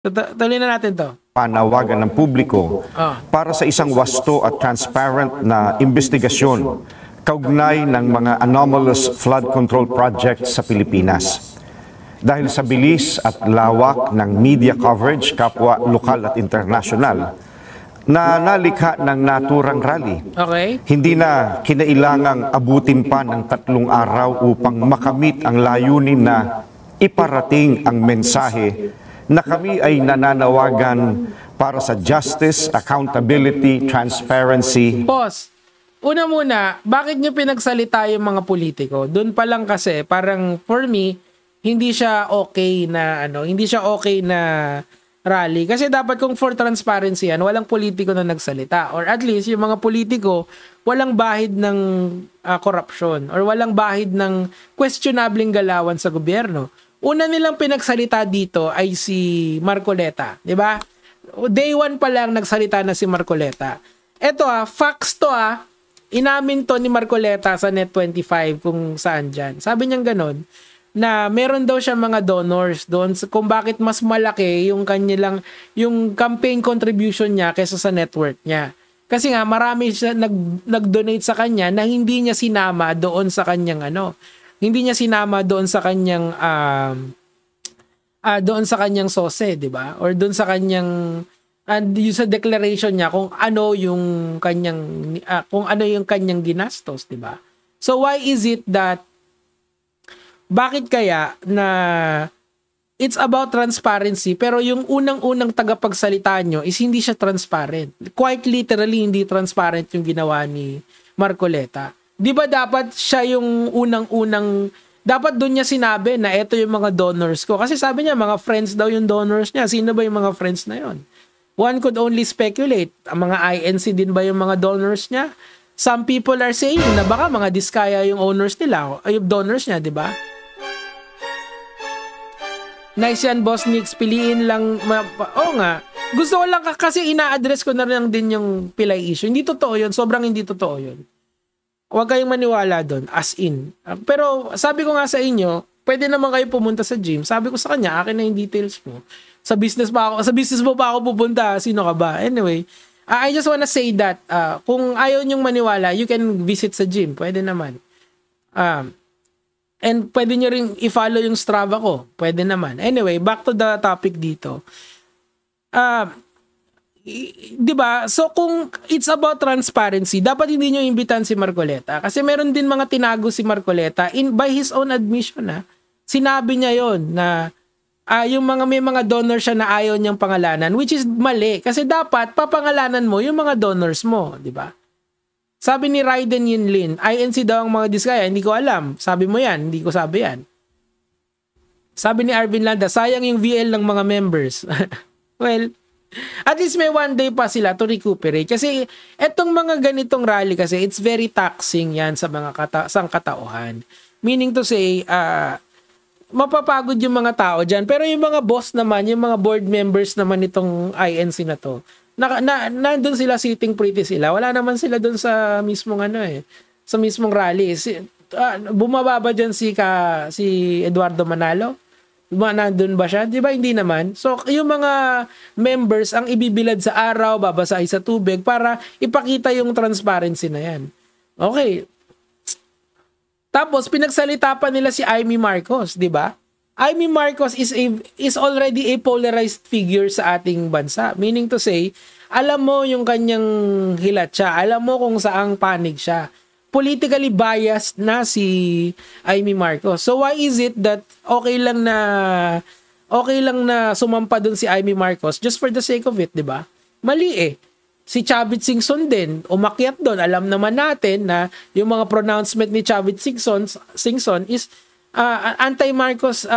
Tuloy na natin to. Panawagan ng publiko para sa isang wasto at transparent na investigasyon kaugnay ng mga anomalous flood control projects sa Pilipinas. Dahil sa bilis at lawak ng media coverage, kapwa lokal at internasyonal, na nalikha ng naturang rally. Okay. Hindi na kinailangang abutin pa ng 3 araw upang makamit ang layunin na iparating ang mensahe na kami ay nananawagan para sa justice, accountability, transparency. Boss, una muna, bakit nyo pinagsalita yung mga politiko? Doon pa lang kasi, parang for me, hindi siya okay na rally. Kasi dapat kung for transparency yan, walang politiko na nagsalita. Or at least, yung mga politiko, walang bahid ng corruption or walang bahid ng questionabling galawan sa gobyerno. Una nilang pinagsalita dito ay si Marcoleta, di ba? Day 1 pa lang nagsalita na si Marcoleta. Eto facts to inamin to ni Marcoleta sa Net25 kung saan dyan. Sabi niyang ganun, na meron daw siya mga donors doon kung bakit mas malaki yung yung campaign contribution niya kaysa sa network niya. Kasi nga marami siya nag-donate sa kanya na hindi niya sinama doon sa kanyang hindi niya sinama doon sa kanyang sose, 'di ba? Or doon sa kanyang yung sa declaration niya kung ano yung kanyang ginastos, 'di ba? So why is it that bakit kaya na it's about transparency pero yung unang-unang tagapagsalita nyo is hindi siya transparent. Quite literally hindi transparent yung ginawa ni Marcoleta. Di ba dapat siya yung dapat doon niya sinabi na eto yung mga donors ko. Kasi sabi niya, mga friends daw yung donors niya. Sino ba yung mga friends na yon? One could only speculate. Ang mga INC din ba yung mga donors niya? Some people are saying na baka mga Diskaya yung owners nila, yung donors niya, di ba? Nice yan, Boss Nix. Piliin lang. Oo nga. Gusto ko lang kasi ina-address ko na rin din yung pilay issue. Hindi totoo yun. Sobrang hindi totoo yun. Huwag kayong maniwala doon, as in. Pero sabi ko nga sa inyo, pwede naman kayo pumunta sa gym. Sabi ko sa kanya, akin na yung details mo. Sa business mo pa ako pupunta, sino ka ba? Anyway, I just wanna say that kung ayaw nyong maniwala, you can visit sa gym. Pwede naman. And pwede nyo rin i-follow yung Strava ko. Pwede naman. Anyway, back to the topic dito. Diba? So kung it's about transparency, dapat hindi nyo imbitan si Marcoleta. Kasi meron din mga tinago si Marcoleta by his own admission. Sinabi niya yon na yung may mga donors siya na ayaw niyang pangalanan, which is mali. Kasi dapat papangalanan mo yung mga donors mo. Diba? Sabi ni Raiden Yinlin, INC daw ang mga Diskaya. Hindi ko alam. Sabi mo yan. Hindi ko sabi yan. Sabi ni Arvin Landa, sayang yung VL ng mga members. Well, at least may one day pa sila to recuperate. Kasi etong mga ganitong rally kasi, it's very taxing yan sa mga sangkatauhan. Meaning to say, mapapagod yung mga tao dyan. Pero yung mga boss naman, yung mga board members naman itong INC na to, nandun sila, sitting pretty sila. Wala naman sila dun sa mismong sa mismong rally. Bumababa dyan si Eduardo Manalo. Nandun ba siya? Di ba hindi naman? So, yung mga members ang ibibilad sa araw, babasahin sa tubig para ipakita yung transparency na yan. Okay. Tapos, pinagsalita pa nila si Amy Marcos, di ba? Amy Marcos is already a polarized figure sa ating bansa. Meaning to say, alam mo yung kanyang hilat siya. Alam mo kung saang panig siya. Politically biased na si Amy Marcos. So why is it that okay lang na sumampa dun si Amy Marcos just for the sake of it, 'di ba? Mali Si Chavit Singson din umakyat doon. Alam naman natin na yung mga pronouncement ni Chavit Singson is anti-Marcos,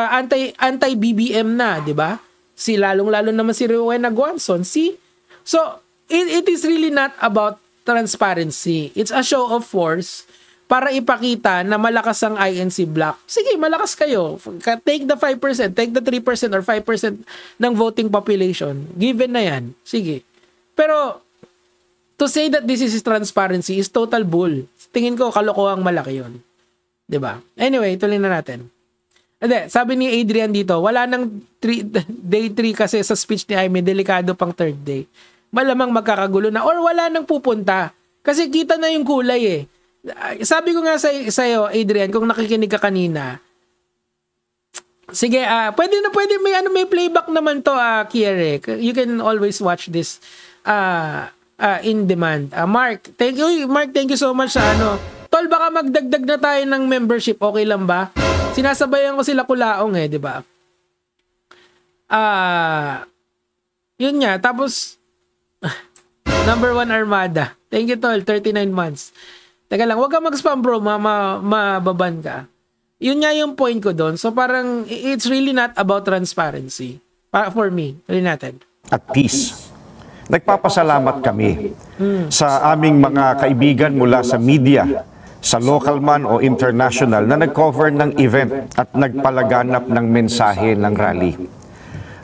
anti-BBM na, 'di ba? Lalong-lalo naman si Rowena Guanzon. So it is really not about transparency. It's a show of force para ipakita na malakas ang INC block. Sige, malakas kayo. Take the 5%, take the 3% or 5% ng voting population. Given na yan. Sige. Pero, to say that this is transparency is total bull. Tingin ko, kalokohang malaki yun. 'Di ba? Anyway, tuloy na natin. Sabi ni Adrian dito, wala nang day 3 kasi sa speech ni Jaime, delikado pang third day. Malamang magkakagulo na or wala nang pupunta. Kasi kita na yung kulay eh. Sabi ko nga sa'yo, Adrian, kung nakikinig ka kanina, sige, pwede may playback naman to, Kiere. You can always watch this in demand. Mark, thank you so much sa Tol, baka magdagdag na tayo ng membership, okay lang ba? Sinasabayan ko sila Kulaong di ba? Yun nga, tapos number 1 Armada. Thank you, Tol, 39 months. Teka lang, huwag ka mag-spam bro, mababan ka. Yun nga yung point ko doon. So parang it's really not about transparency. For me, really natin. At peace. Nagpapasalamat kami sa aming mga kaibigan mula sa media, sa local man o international na nag-cover ng event at nagpalaganap ng mensahe ng rally.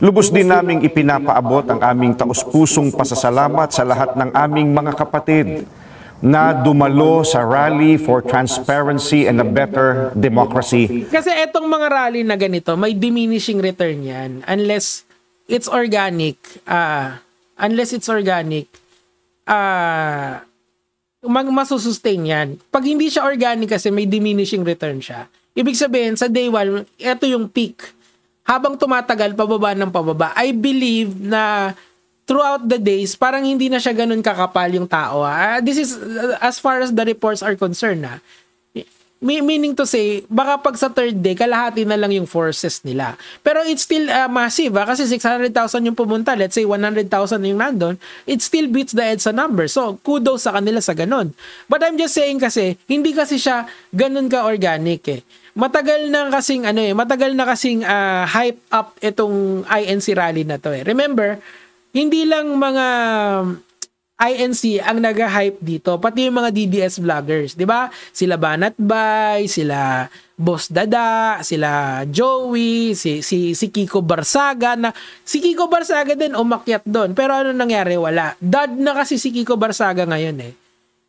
Lubos din naming ipinapaabot ang aming taus-pusong pasasalamat sa lahat ng aming mga kapatid na dumalo sa Rally for Transparency and a Better Democracy. Kasi etong mga rally na ganito, may diminishing return yan unless it's organic. Masusustain yan. Pag hindi siya organic kasi may diminishing return siya. Ibig sabihin, sa day 1, ito yung peak. Habang tumatagal, pababa ng pababa. I believe na throughout the days, parang hindi na siya ganun kakapal yung tao. This is as far as the reports are concerned. Meaning to say, baka pag sa third day, kalahati na lang yung forces nila. Pero it's still massive. Kasi 600,000 yung pumunta. Let's say 100,000 yung nandun. It still beats the EDSA number. So, kudos sa kanila sa ganun. But I'm just saying kasi, hindi kasi siya ganun ka-organic Matagal na kasing hype up itong INC rally na to Remember, hindi lang mga INC ang nag-hype dito, pati yung mga DDS vloggers, di ba? Sila Banat Bay, sila Boss Dada, sila Joey, si Kiko Barsaga si Kiko Barsaga din umakyat doon. Pero ano nangyari? Wala. Dad na kasi si Kiko Barsaga ngayon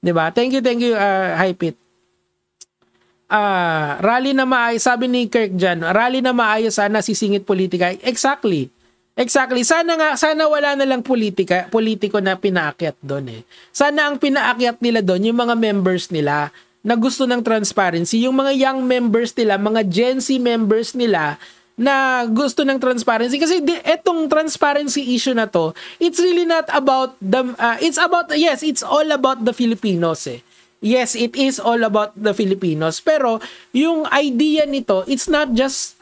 Di ba? Thank you, Hype It. Rally na maayos, sabi ni Kirk dyan, rally na maayos sana sisingit politika. Exactly. Sana wala na lang politiko na pinaakyat doon Sana ang pinaakyat nila doon, yung mga members nila na gusto ng transparency, yung mga young members nila, mga Gen Z members nila na gusto ng transparency. Kasi etong transparency issue na to, it's really not about it's all about the Filipinos Yes, it is all about the Filipinos. Pero yung idea nito, it's not just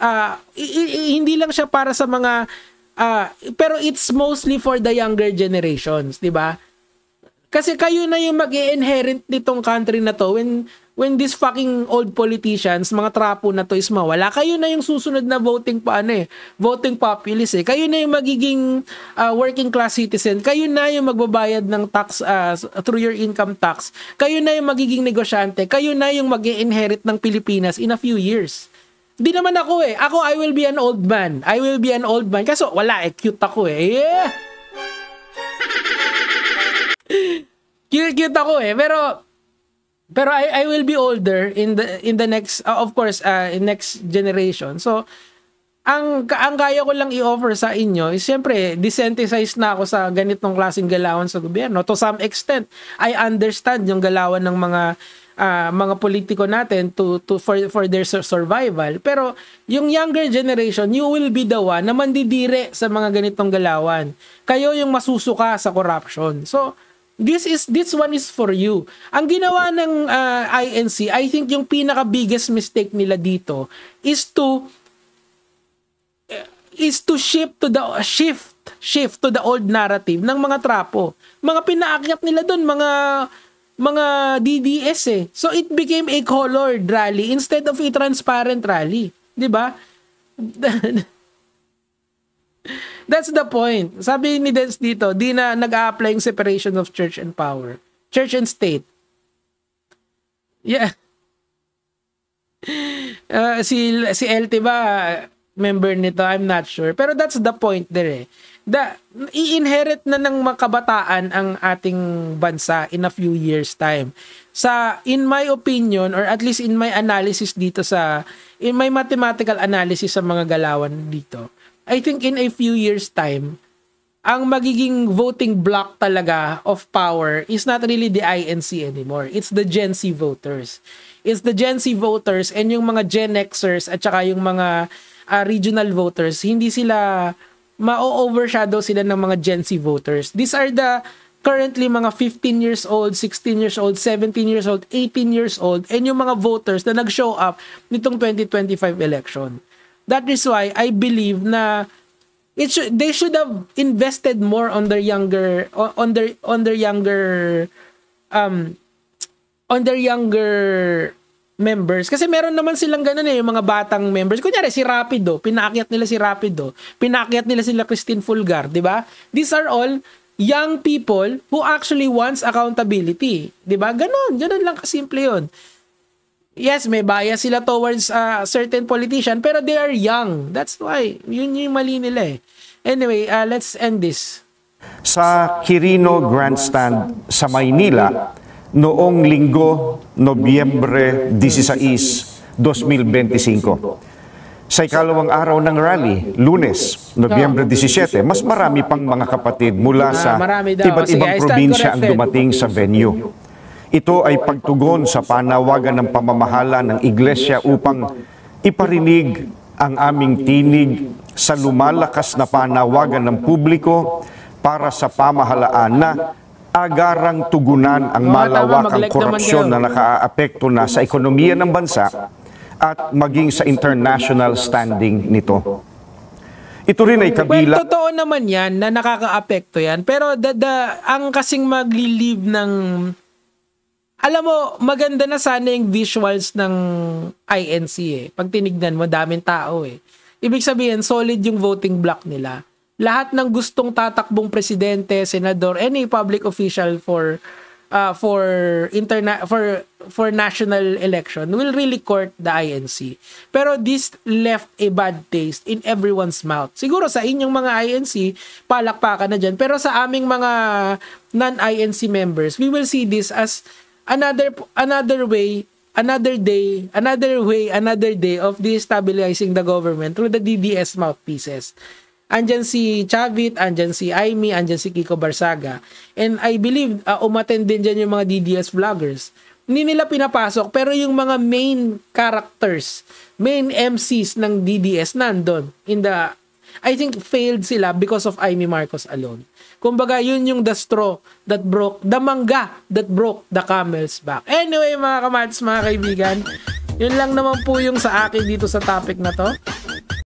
hindi lang siya para sa mga pero it's mostly for the younger generations, di ba? Kasi kayo na yung mag-i-inherit nitong country na to when these fucking old politicians, mga trapo na to is mawala. Kayo na yung susunod na voting populace Kayo na yung magiging working class citizen. Kayo na yung magbabayad ng tax through your income tax. Kayo na yung magiging negosyante. Kayo na yung mag-i-inherit ng Pilipinas in a few years. Di naman ako Ako, I will be an old man. Kaso wala cute ako Yeah! Cute ako Pero I will be older in the next, of course, in next generation. So, ang kaya ko lang i-offer sa inyo is siyempre, desensitize na ako sa ganitong klaseng galawan sa gobyerno. To some extent, I understand yung galawan ng mga politiko natin for their survival. Pero yung younger generation, you will be the one na mandidire sa mga ganitong galawan. Kayo yung masusuka sa corruption. So, this one is for you. Ang ginawa ng INC, I think yung pinaka biggest mistake nila dito is to shift to the old narrative ng mga trapo. Mga pinaakyat nila doon, mga DDS So it became a colored rally instead of a transparent rally, 'di ba? That's the point. Sabi ni Dens dito, di na nag-a-apply yung separation of church and power. Church and state. Yeah. Si LT ba member nito? I'm not sure. Pero that's the point there i-inherit na ng mga kabataan ang ating bansa in a few years time. In my opinion, or at least in my analysis dito in my mathematical analysis sa mga galawan dito, I think in a few years time, ang magiging voting block talaga of power is not really the INC anymore. It's the Gen Z voters. It's the Gen Z voters and yung mga Gen Xers at saka yung mga regional voters, hindi sila ma-overshadow sila ng mga Gen Z voters. These are the currently mga 15 years old, 16 years old, 17 years old, 18 years old, and yung mga voters na nag-show up nitong 2025 election. That is why I believe na they should have invested more on their younger members. Kasi meron naman silang ganun yung mga batang members. Kunyari si Rapido, pinaakyat nila si Rapido, pinaakyat nila sila Christine Fulgar, di ba? These are all young people who actually wants accountability. Di ba? Ganun lang kasimple yun. Yes, may bias sila towards certain politician, pero they are young. That's why. Yun yung mali nila eh. Anyway, let's end this. Sa Quirino Grandstand sa Maynila, noong Linggo, Nobyembre 16, 2025. Sa ikalawang araw ng rally, Lunes, Nobyembre 17, mas marami pang mga kapatid mula sa iba't ibang probinsya ang dumating sa venue. Ito ay pagtugon sa panawagan ng pamamahala ng Iglesia upang iparinig ang aming tinig sa lumalakas na panawagan ng publiko para sa pamahalaan na agarang tugunan ang malawakang korupsyon na nakaaapekto na sa ekonomiya ng bansa at maging sa international standing nito. Ito rin ay kabila... Well, totoo naman yan na nakakaapekto yan. Pero ang kasing maglilive ng... Alam mo, maganda na sana yung visuals ng INC eh. Pag tinignan mo, daming tao eh. Ibig sabihin, solid yung voting block nila. Lahat ng gustong tatakbong presidente, senador, any public official for national election will really court the INC. Pero this left a bad taste in everyone's mouth. Siguro sa inyong mga INC, palakpakan na dyan. Pero sa aming mga non-INC members, we will see this as another way, another day of destabilizing the government through the DDS mouthpieces. Andyan si Chavit, andyan si Aimee, andyan si Kiko Barsaga. And I believe umattend din dyan yung mga DDS vloggers. Hindi nila pinapasok, pero yung mga main characters, main MCs ng DDS nandun. I think failed sila because of Aimee Marcos alone. Kumbaga, yun yung the straw that broke, the mangga that broke the camel's back. Anyway, mga kamats, mga kaibigan, yun lang naman po yung sa akin dito sa topic na to.